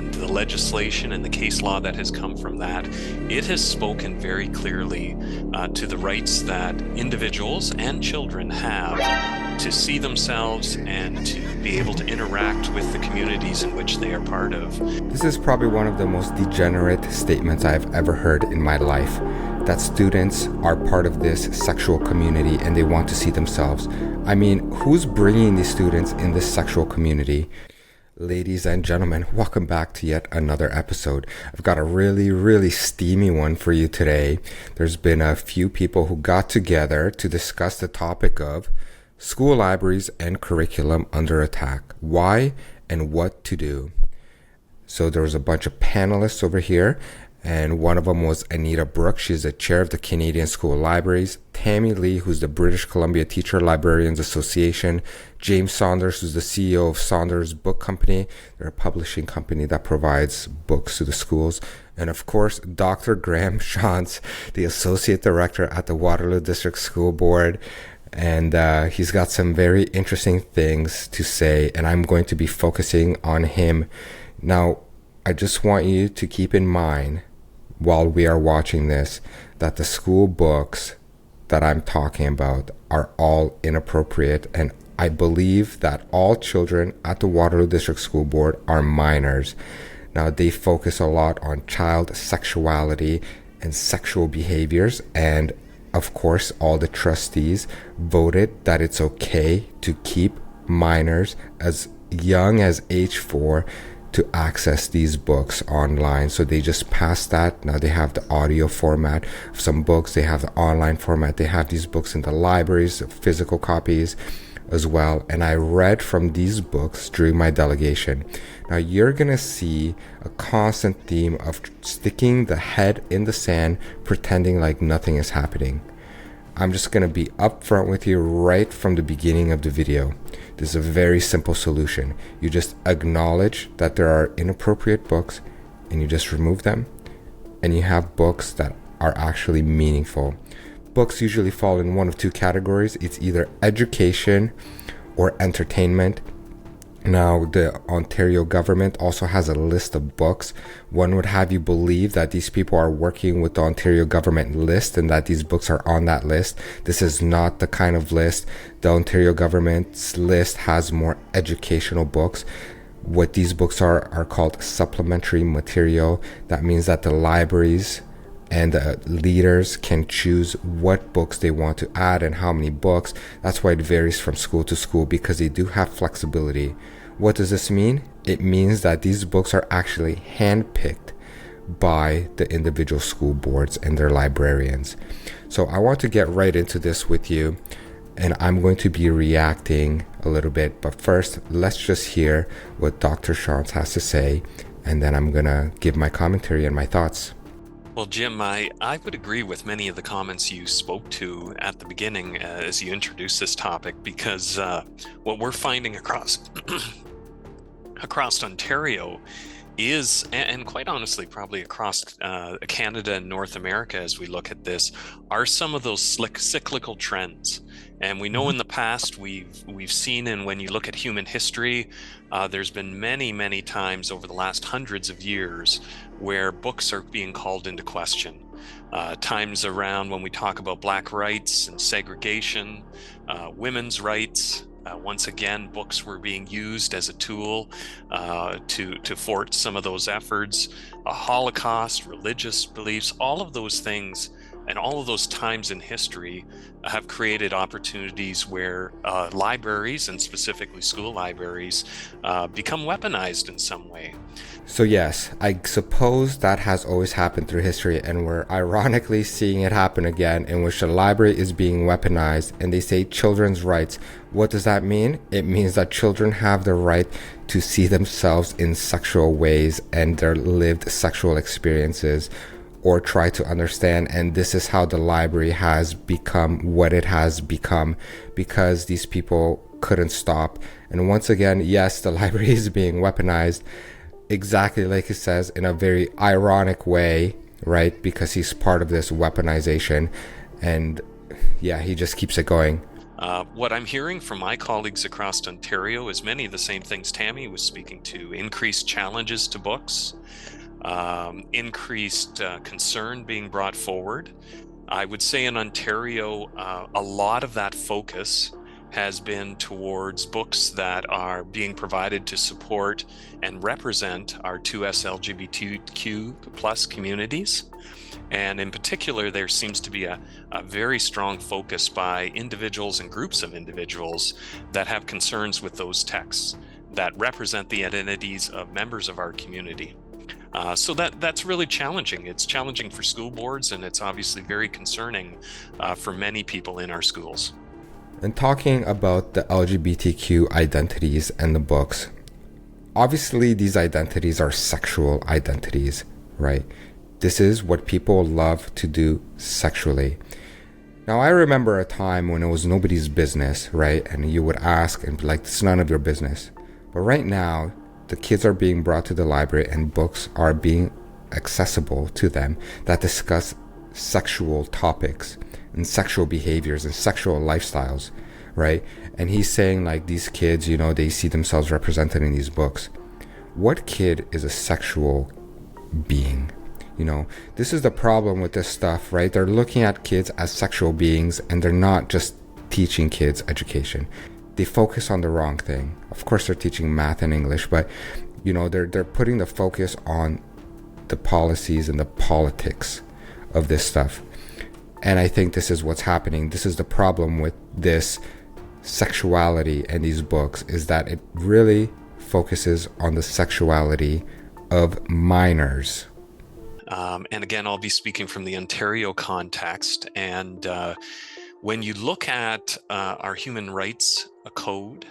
and the legislation and the case law that has come from that, it has spoken very clearly to the rights that individuals and children have to see themselves and to be able to interact with the communities in which they are part of. This is probably one of the most degenerate statements I've ever heard in my life, that students are part of this sexual community and they want to see themselves. I mean, who's bringing these students in this sexual community? Ladies and gentlemen, welcome back to yet another episode. I've got a really steamy one for you today. There's been a few people who got together to discuss the topic of school libraries and curriculum under attack. Why and what to do. So there was a bunch of panelists over here, and one of them was Anita Brooks. She's the chair of the Canadian School Libraries. Tammy Lee, who's the British Columbia Teacher Librarians Association. James Saunders, who's the CEO of Saunders Book Company. They're a publishing company that provides books to the schools. And of course, Dr. Graham Shantz, the Associate Director at the Waterloo District School Board. And he's got some very interesting things to say, and I'm going to be focusing on him. Now, I just want you to keep in mind while we are watching this that the school books that I'm talking about are all inappropriate, and I believe that all children at the Waterloo District School Board are minors. Now, they focus a lot on child sexuality and sexual behaviors, and of course, all the trustees voted that it's okay to keep minors as young as age 4 to access these books online. So they just passed that. Now they have the audio format of some books. They have the online format. They have these books in the libraries, physical copies as well. And I read from these books during my delegation. Now you're going to see a constant theme of sticking the head in the sand, pretending like nothing is happening. I'm just going to be upfront with you right from the beginning of the video. This is a very simple solution. You just acknowledge that there are inappropriate books and you just remove them, and you have books that are actually meaningful. Books usually fall in one of two categories. It's either education or entertainment. Now, the Ontario government also has a list of books. One would have you believe that these people are working with the Ontario government list and that these books are on that list. This is not the kind of list. The Ontario government's list has more educational books. What these books are called supplementary material. That means that the libraries and the leaders can choose what books they want to add and how many books. That's why it varies from school to school, because they do have flexibility. What does this mean? It means that these books are actually handpicked by the individual school boards and their librarians. So I want to get right into this with you, and I'm going to be reacting a little bit. But first, let's just hear what Dr. Shantz has to say, and then I'm going to give my commentary and my thoughts. Well, Jim, I would agree with many of the comments you spoke to at the beginning as you introduced this topic, because what we're finding across Ontario is, and quite honestly, probably across Canada and North America as we look at this, are some of those cyclical trends. And we know in the past we've seen, and when you look at human history, there's been many times over the last hundreds of years where books are being called into question. Times around when we talk about Black rights and segregation, women's rights. Once again, books were being used as a tool to thwart some of those efforts. A Holocaust, religious beliefs, all of those things and all of those times in history have created opportunities where libraries, and specifically school libraries, become weaponized in some way. So yes, I suppose that has always happened through history, and we're ironically seeing it happen again, in which the library is being weaponized, and they say children's rights. What does that mean? It means that children have the right to see themselves in sexual ways and their lived sexual experiences, or try to understand. And this is how the library has become what it has become, because these people couldn't stop. And once again, yes, the library is being weaponized, exactly like it says, in a very ironic way, right? Because he's part of this weaponization. And yeah, he just keeps it going. What I'm hearing from my colleagues across Ontario is many of the same things Tammy was speaking to: increased challenges to books, increased concern being brought forward. I would say in Ontario, a lot of that focus has been towards books that are being provided to support and represent our 2S LGBTQ plus communities. And in particular, there seems to be a very strong focus by individuals and groups of individuals that have concerns with those texts that represent the identities of members of our community. So that's really challenging. It's challenging for school boards, and it's obviously very concerning for many people in our schools. And talking about the LGBTQ identities and the books, obviously these identities are sexual identities, right? This is what people love to do sexually. Now, I remember a time when it was nobody's business, right? And you would ask and be like, it's none of your business. But right now, the kids are being brought to the library and books are being accessible to them that discuss sexual topics and sexual behaviors and sexual lifestyles, right? And he's saying like these kids, you know, they see themselves represented in these books. What kid is a sexual being? You know, this is the problem with this stuff, right? They're looking at kids as sexual beings and they're not just teaching kids education. They focus on the wrong thing. Of course, they're teaching math and English, but you know, they're putting the focus on the policies and the politics of this stuff. And I think this is what's happening. This is the problem with this sexuality and these books, is that it really focuses on the sexuality of minors. And again, I'll be speaking from the Ontario context. And when you look at our human rights code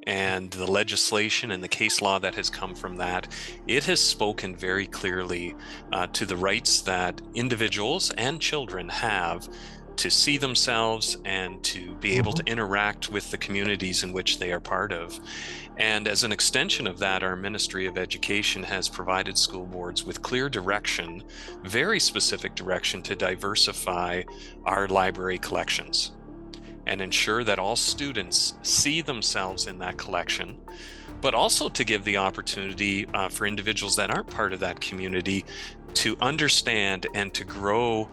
and the legislation and the case law that has come from that, it has spoken very clearly to the rights that individuals and children have to see themselves and to be able to interact with the communities in which they are part of. And as an extension of that, our Ministry of Education has provided school boards with clear direction, very specific direction, to diversify our library collections and ensure that all students see themselves in that collection, but also to give the opportunity for individuals that aren't part of that community to understand and to grow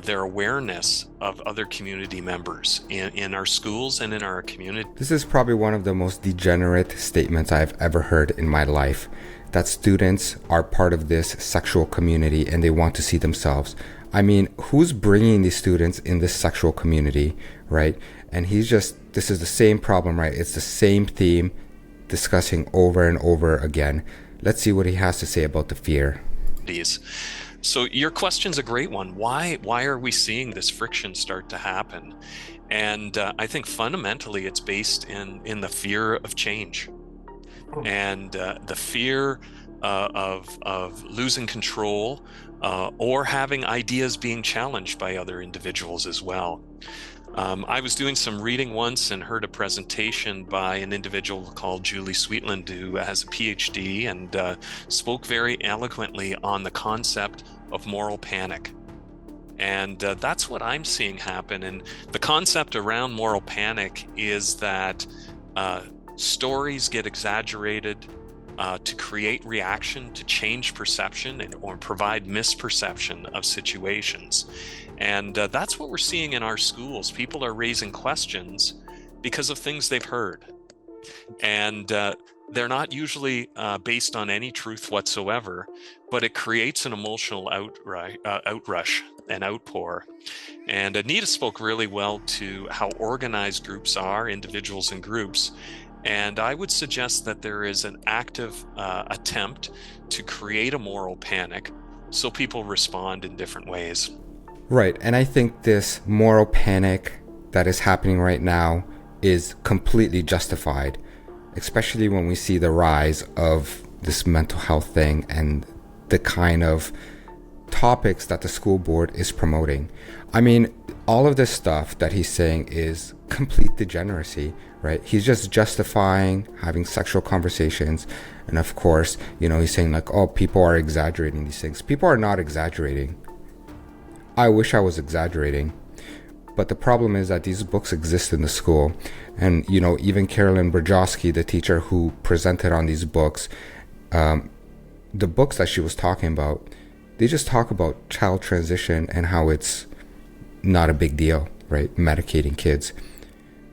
their awareness of other community members in our schools and in our community. This is probably one of the most degenerate statements I've ever heard in my life, that students are part of this sexual community and they want to see themselves. I mean, who's bringing these students in this sexual community, right? And this is the same problem, right? It's the same theme discussing over and over again. Let's see what he has to say about the fear. So your question's a great one. Why are we seeing this friction start to happen? And I think fundamentally it's based in the fear of change and the fear of losing control or having ideas being challenged by other individuals as well. I was doing some reading once and heard a presentation by an individual called Julie Sweetland, who has a PhD and spoke very eloquently on the concept of moral panic. And that's what I'm seeing happen. And the concept around moral panic is that stories get exaggerated to create reaction, to change perception, or provide misperception of situations. And that's what we're seeing in our schools. People are raising questions because of things they've heard. And they're not usually based on any truth whatsoever, but it creates an emotional outrush and outpour. And Anita spoke really well to how organized groups are, individuals and groups. And I would suggest that there is an active attempt to create a moral panic so people respond in different ways. Right. And I think this moral panic that is happening right now is completely justified, especially when we see the rise of this mental health thing and the kind of topics that the school board is promoting. I mean, all of this stuff that he's saying is complete degeneracy, right? He's just justifying having sexual conversations. And of course, you know, he's saying like, oh, people are exaggerating these things. People are not exaggerating. I wish I was exaggerating. But the problem is that these books exist in the school. And, you know, even Carolyn Brzezinski, the teacher who presented on these books, the books that she was talking about, they just talk about child transition and how it's not a big deal, right? Medicating kids,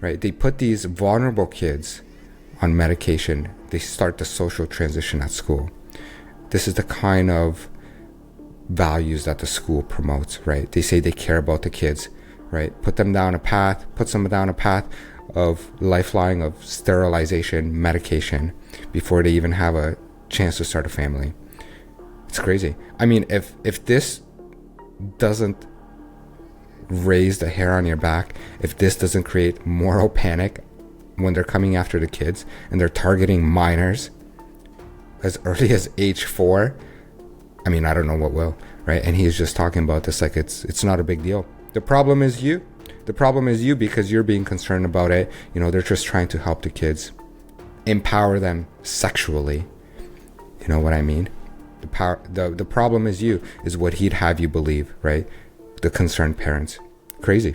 right? They put these vulnerable kids on medication. They start the social transition at school. This is the kind of values that the school promotes, right? They say they care about the kids, right? Puts them down a path of lifeline of sterilization, medication, before they even have a chance to start a family. It's crazy. I mean, if this doesn't raise the hair on your back, if this doesn't create moral panic when they're coming after the kids and they're targeting minors as early as age 4, I mean, I don't know what will, right? And he's just talking about this like it's not a big deal. The problem is you. The problem is you because you're being concerned about it. You know, they're just trying to help the kids, empower them sexually. You know what I mean? The problem is you, is what he'd have you believe, right? The concerned parents. Crazy.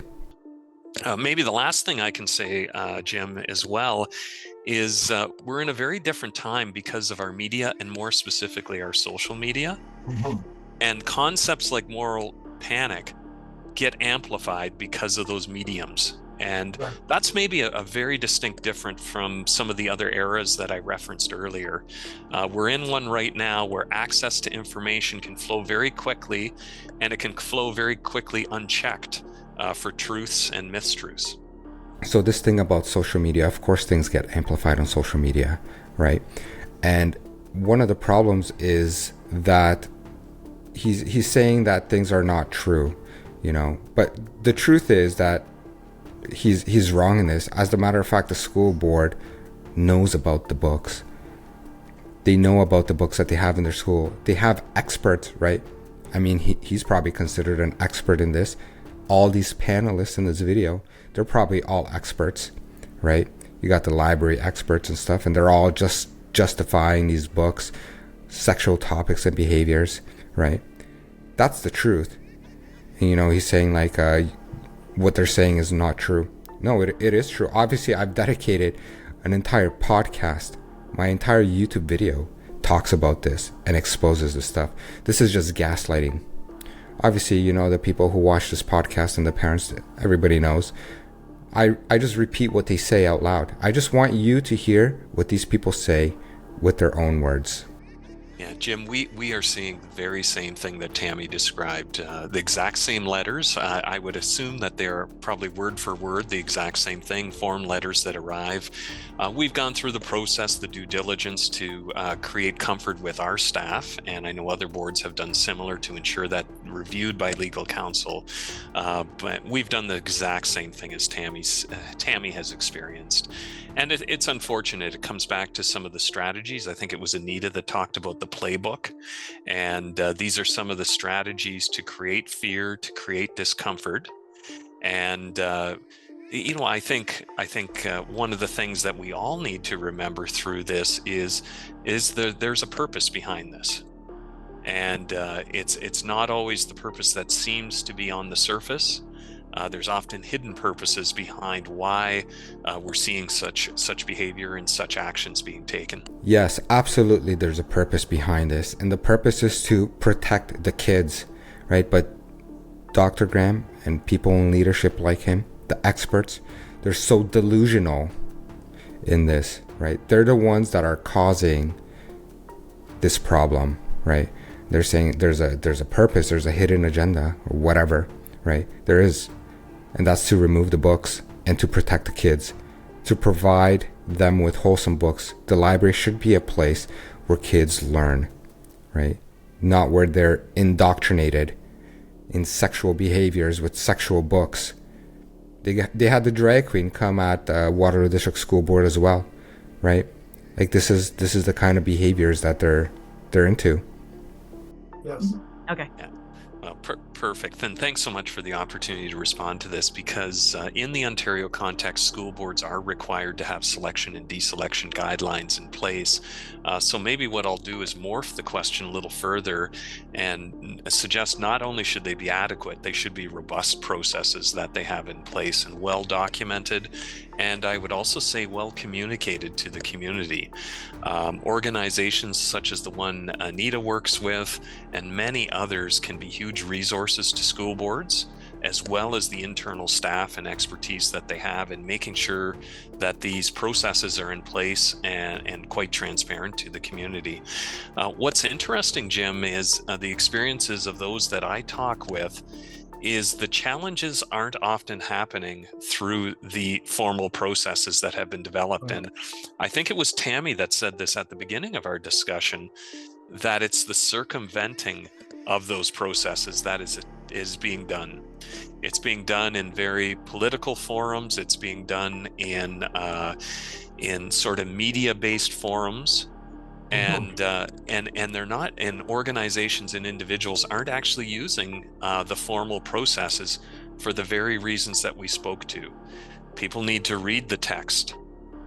Maybe the last thing I can say, Jim, as well, is we're in a very different time because of our media, and more specifically our social media. Mm-hmm. And concepts like moral panic get amplified because of those mediums. And that's maybe a very distinct different from some of the other eras that I referenced earlier. We're in one right now where access to information can flow very quickly, and it can flow very quickly unchecked for truths and mistruths. So this thing about social media, of course things get amplified on social media, right? And one of the problems is that he's saying that things are not true, you know, but the truth is that he's wrong in this. As a matter of fact, the school board knows about the books. They know about the books that they have in their school. They have experts, right? I mean, he's probably considered an expert in this. All these panelists in this video, they're probably all experts, right? You got the library experts and stuff, and they're all just justifying these books, sexual topics and behaviors, right? That's the truth. And, you know, he's saying like, what they're saying is not true. No, it is true. Obviously, I've dedicated an entire podcast. My entire YouTube video talks about this and exposes this stuff. This is just gaslighting. Obviously, you know, the people who watch this podcast and the parents, everybody knows. I just repeat what they say out loud. I just want you to hear what these people say with their own words. Yeah, Jim, we are seeing the very same thing that Tammy described. The exact same letters. I would assume that they're probably word for word the exact same thing, form letters that arrive. We've gone through the process, the due diligence to create comfort with our staff, and I know other boards have done similar to ensure that reviewed by legal counsel. But we've done the exact same thing as Tammy has experienced. And it's unfortunate. It comes back to some of the strategies. I think it was Anita that talked about the playbook. And these are some of the strategies to create fear, to create discomfort. And, you know, I think one of the things that we all need to remember through this is there's a purpose behind this. And it's not always the purpose that seems to be on the surface. There's often hidden purposes behind why we're seeing such behavior and such actions being taken. Yes, absolutely. There's a purpose behind this, and the purpose is to protect the kids, right? But Dr. Graham and people in leadership like him, the experts, they're so delusional in this, right? They're the ones that are causing this problem, right? They're saying there's a purpose, there's a hidden agenda, or whatever, right? There is. And that's to remove the books and to protect the kids, to provide them with wholesome books. The library should be a place where kids learn, right? Not where they're indoctrinated in sexual behaviors with sexual books. They had the drag queen come at Waterloo District School Board as well, right? Like this is the kind of behaviors that they're into. Yes. Okay. Yeah. Well, Perfect. And thanks so much for the opportunity to respond to this, because in the Ontario context, school boards are required to have selection and deselection guidelines in place. So maybe what I'll do is morph the question a little further and suggest not only should they be adequate, they should be robust processes that they have in place and well documented. And I would also say well communicated to the community. Organizations such as the one Anita works with and many others can be huge resources to school boards, as well as the internal staff and expertise that they have in making sure that these processes are in place and quite transparent to the community. What's interesting, Jim, is the experiences of those that I talk with is the challenges aren't often happening through the formal processes that have been developed. And I think it was Tammy that said this at the beginning of our discussion, that it's the circumventing of those processes that is being done. It's being done in very political forums. It's being done in sort of media-based forums. And they're not, and organizations and individuals aren't actually using the formal processes for the very reasons that we spoke to. People need to read the text.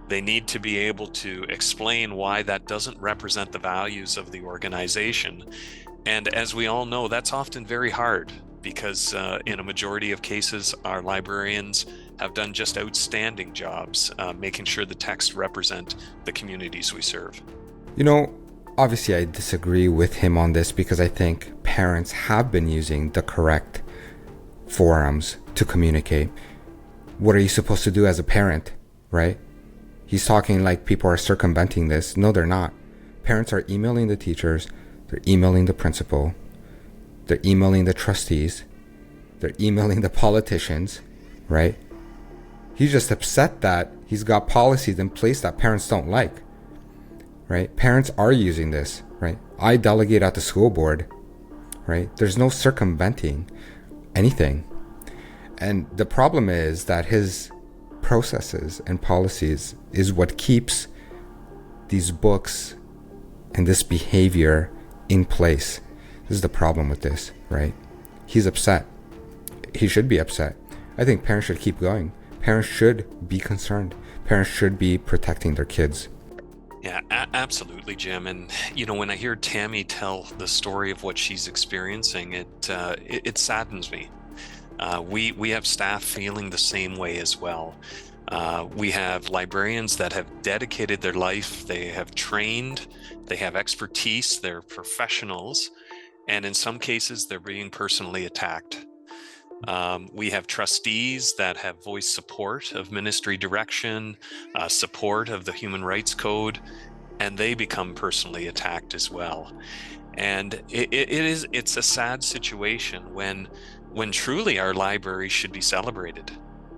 They need to be able to explain why that doesn't represent the values of the organization. And as we all know, that's often very hard, because in a majority of cases, our librarians have done just outstanding jobs making sure the text represent the communities we serve. You know, obviously I disagree with him on this, because I think parents have been using the correct forums to communicate. What are you supposed to do as a parent, right? He's talking like people are circumventing this. No, they're not. Parents are emailing the teachers, they're emailing the principal, they're emailing the trustees, they're emailing the politicians, right? He's just upset that he's got policies in place that parents don't like. Right? Parents are using this, right? I delegate at the school board, right? There's no circumventing anything. And the problem is that his processes and policies is what keeps these books and this behavior in place. This is the problem with this, right? He's upset. He should be upset. I think parents should keep going. Parents should be concerned. Parents should be protecting their kids. Yeah, absolutely, Jim. And when I hear Tammy tell the story of what she's experiencing, it saddens me. We have staff feeling the same way as well. We have librarians that have dedicated their life. They have trained. They have expertise. They're professionals, and in some cases, they're being personally attacked. We have trustees that have voiced support of ministry direction, support of the Human Rights Code, and they become personally attacked as well. And it's a sad situation when truly our libraries should be celebrated.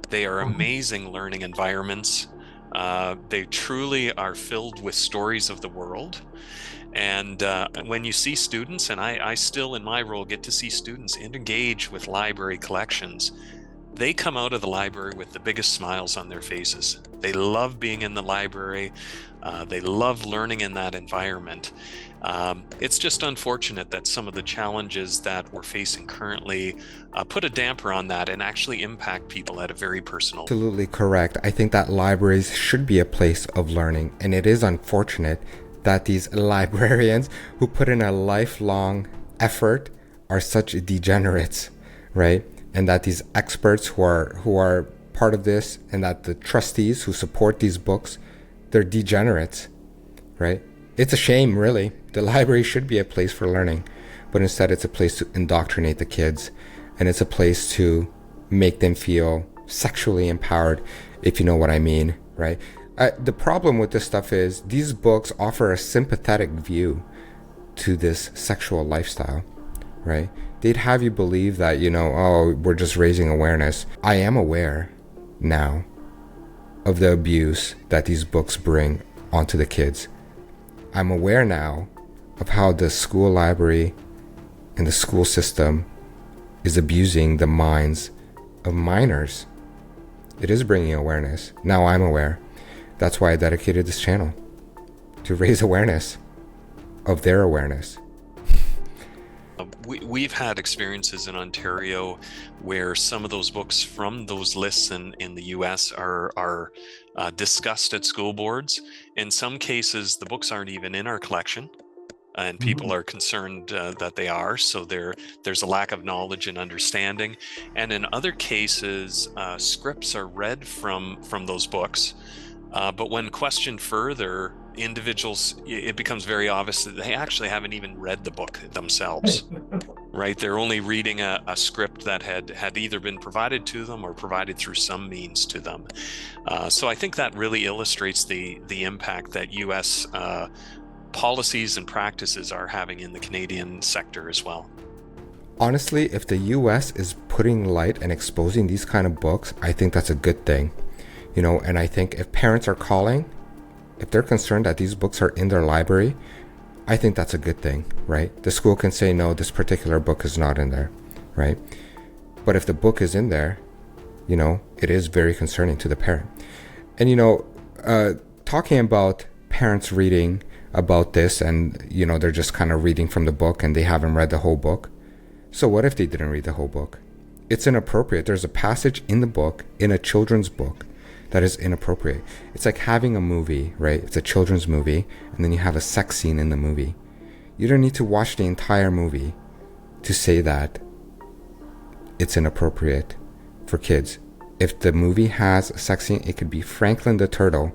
They are amazing learning environments. They truly are filled with stories of the world. And when you see students, and I still in my role get to see students engage with library collections, they come out of the library with the biggest smiles on their faces. They love being in the library. They love learning in that environment. It's just unfortunate that some of the challenges that we're facing currently put a damper on that and actually impact people at a very personal. Absolutely correct. I think that libraries should be a place of learning, and it is unfortunate that these librarians who put in a lifelong effort are such degenerates, right? And that these experts who are part of this, and that the trustees who support these books, they're degenerates, right? It's a shame, really. The library should be a place for learning, but instead it's a place to indoctrinate the kids, and it's a place to make them feel sexually empowered, if you know what I mean, right? The problem with this stuff is these books offer a sympathetic view to this sexual lifestyle, right? They'd have you believe that, we're just raising awareness. I am aware now of the abuse that these books bring onto the kids. I'm aware now of how the school library and the school system is abusing the minds of minors. It is bringing awareness. Now I'm aware. That's why I dedicated this channel, to raise awareness of their awareness. We've had experiences in Ontario where some of those books from those lists in the US are discussed at school boards. In some cases, the books aren't even in our collection, and people are concerned that they are. So there's a lack of knowledge and understanding. And in other cases, scripts are read from those books. But when questioned further, individuals, it becomes very obvious that they actually haven't even read the book themselves, right? They're only reading a script that had either been provided to them or provided through some means to them. So I think that really illustrates the impact that U.S. Policies and practices are having in the Canadian sector as well. Honestly, if the U.S. is putting light and exposing these kind of books, I think that's a good thing. And I think if parents are calling, if they're concerned that these books are in their library, I think that's a good thing, right? The school can say, no, this particular book is not in there, right? But if the book is in there, it is very concerning to the parent. And, talking about parents reading about this and, they're just kind of reading from the book and they haven't read the whole book. So what if they didn't read the whole book? It's inappropriate. There's a passage in the book, in a children's book, that is inappropriate. It's like having a movie, right? It's a children's movie, and then you have a sex scene in the movie. You don't need to watch the entire movie to say that it's inappropriate for kids. If the movie has a sex scene, it could be Franklin the Turtle.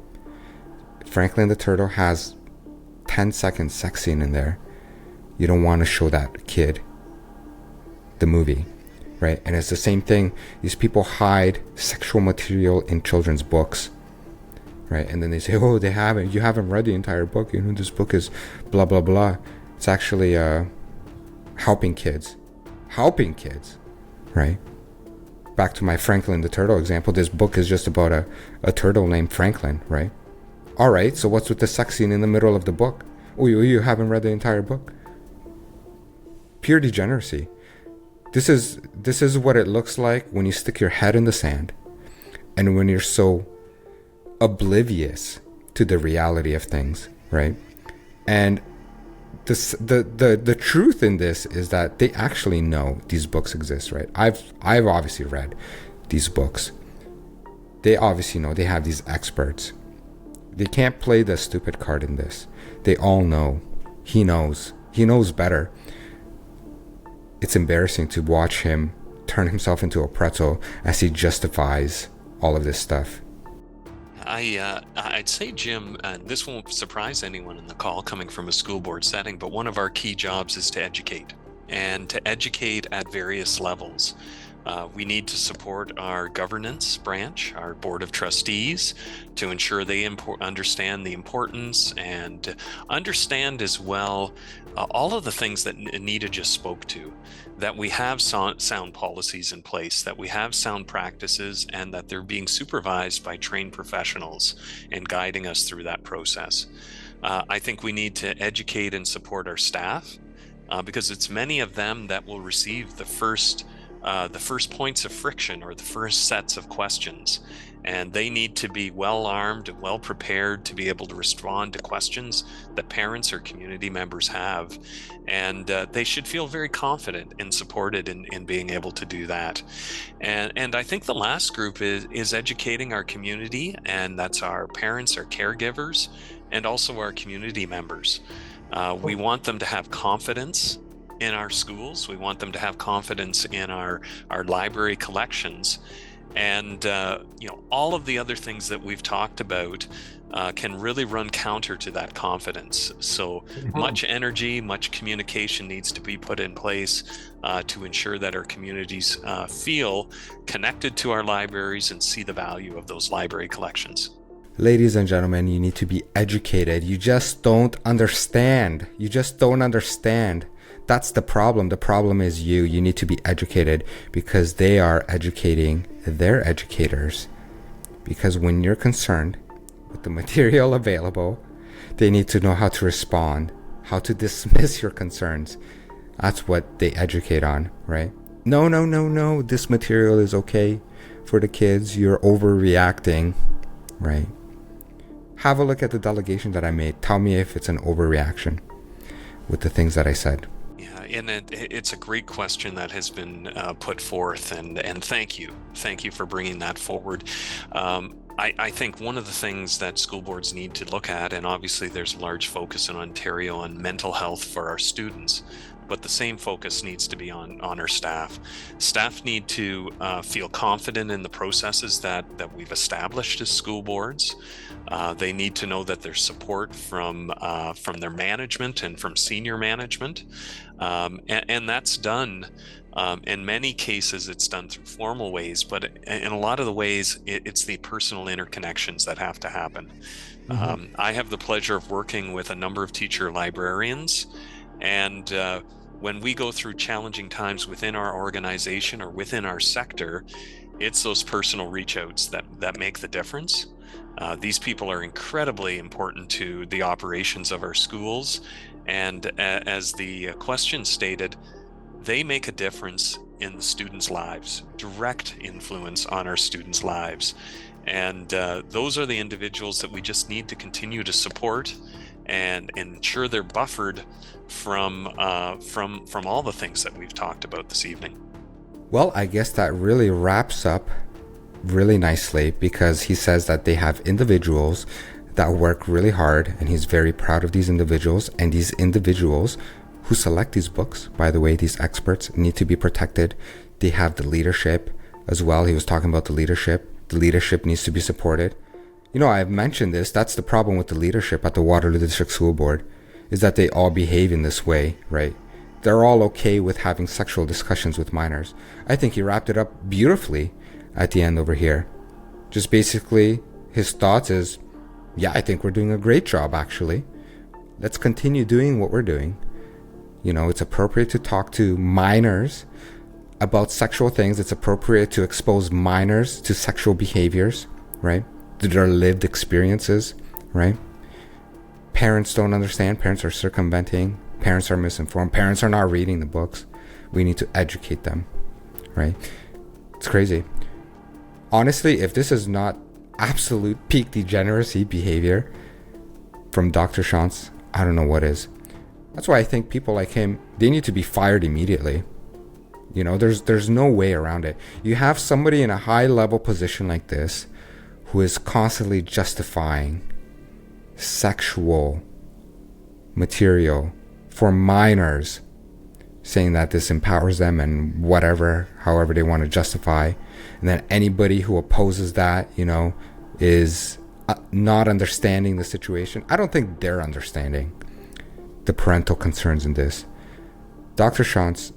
Franklin the Turtle has 10-second sex scene in there. You don't want to show that kid the movie. Right? And it's the same thing. These people hide sexual material in children's books, right? And then they say, oh, you haven't read the entire book. This book is blah, blah, blah. It's actually helping kids, right? Back to my Franklin the Turtle example. This book is just about a turtle named Franklin, right? All right, so what's with the sex scene in the middle of the book? Oh, you haven't read the entire book? Pure degeneracy. This is what it looks like when you stick your head in the sand and when you're so oblivious to the reality of things, right? And the truth in this is that they actually know these books exist, right? I've obviously read these books. They obviously know. They have these experts. They can't play the stupid card in this. They all know. He knows better. It's embarrassing to watch him turn himself into a pretzel as he justifies all of this stuff. I'd say, Jim, this won't surprise anyone in the call coming from a school board setting, but one of our key jobs is to educate, and to educate at various levels. We need to support our governance branch, our board of trustees, to ensure they understand the importance and understand as well all of the things that Anita just spoke to, that we have sound policies in place, that we have sound practices, and that they're being supervised by trained professionals and guiding us through that process. I think we need to educate and support our staff because it's many of them that will receive the first points of friction or the first sets of questions. And they need to be well armed and well prepared to be able to respond to questions that parents or community members have. And they should feel very confident and supported in being able to do that. And I think the last group is educating our community, and that's our parents, our caregivers, and also our community members. We want them to have confidence in our schools. We want them to have confidence in our library collections. And all of the other things that we've talked about can really run counter to that confidence. So much energy, much communication needs to be put in place to ensure that our communities feel connected to our libraries and see the value of those library collections. Ladies and gentlemen, you need to be educated. You just don't understand. That's the problem. The problem is you. You need to be educated because they are educating their educators. Because when you're concerned with the material available, they need to know how to respond, how to dismiss your concerns. That's what they educate on, right? No. This material is okay for the kids. You're overreacting, right? Have a look at the delegation that I made. Tell me if it's an overreaction with the things that I said. Yeah, and it's a great question that has been put forth, and thank you for bringing that forward. I think one of the things that school boards need to look at, and obviously there's a large focus in Ontario on mental health for our students, but the same focus needs to be on our staff. Staff need to feel confident in the processes that we've established as school boards. They need to know that there's support from their management and from senior management, and that's done. In many cases, it's done through formal ways, but in a lot of the ways, it's the personal interconnections that have to happen. I have the pleasure of working with a number of teacher librarians, and when we go through challenging times within our organization or within our sector, it's those personal reach outs that make the difference. These people are incredibly important to the operations of our schools, and as the question stated, they make a difference in the students' lives, direct influence on our students' lives. And those are the individuals that we just need to continue to support and ensure they're buffered from all the things that we've talked about this evening. Well, I guess that really wraps up really nicely, because he says that they have individuals that work really hard, and he's very proud of these individuals, and these individuals who select these books, by the way, these experts, need to be protected. They have the leadership as well. He was talking about the leadership. The leadership needs to be supported. You know, I've mentioned this. That's the problem with the leadership at the Waterloo District School Board, is that they all behave in this way, right? They're all okay with having sexual discussions with minors. I think he wrapped it up beautifully at the end over here. Just basically, his thoughts is, yeah, I think we're doing a great job, actually. Let's continue doing what we're doing. You know, it's appropriate to talk to minors about sexual things. It's appropriate to expose minors to sexual behaviors, right? To their lived experiences, right? Parents don't understand. Parents are circumventing. Parents are misinformed. Parents are not reading the books. We need to educate them, right? It's crazy. Honestly, if this is not absolute peak degeneracy behavior from Dr. Shantz, I don't know what is. That's why I think people like him, they need to be fired immediately. You know, there's no way around it. You have somebody in a high level position like this who is constantly justifying sexual material for minors, saying that this empowers them and whatever, however they want to justify. And then anybody who opposes that, you know, is not understanding the situation. I don't think they're understanding the parental concerns in this. Dr. Shantz,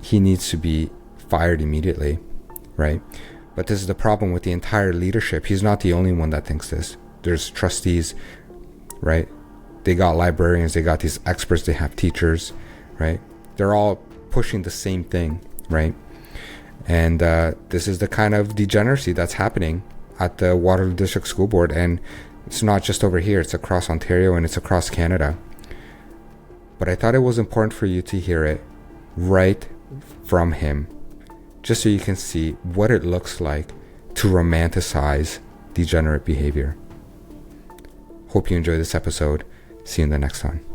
he needs to be fired immediately, right? But this is the problem with the entire leadership. He's not the only one that thinks this. There's trustees, right? They got librarians, they got these experts, they have teachers, right? They're all pushing the same thing, right? And this is the kind of degeneracy that's happening at the Waterloo District School Board. And it's not just over here, it's across Ontario and it's across Canada. But I thought it was important for you to hear it right from him, just so you can see what it looks like to romanticize degenerate behavior. Hope you enjoyed this episode. See you in the next one.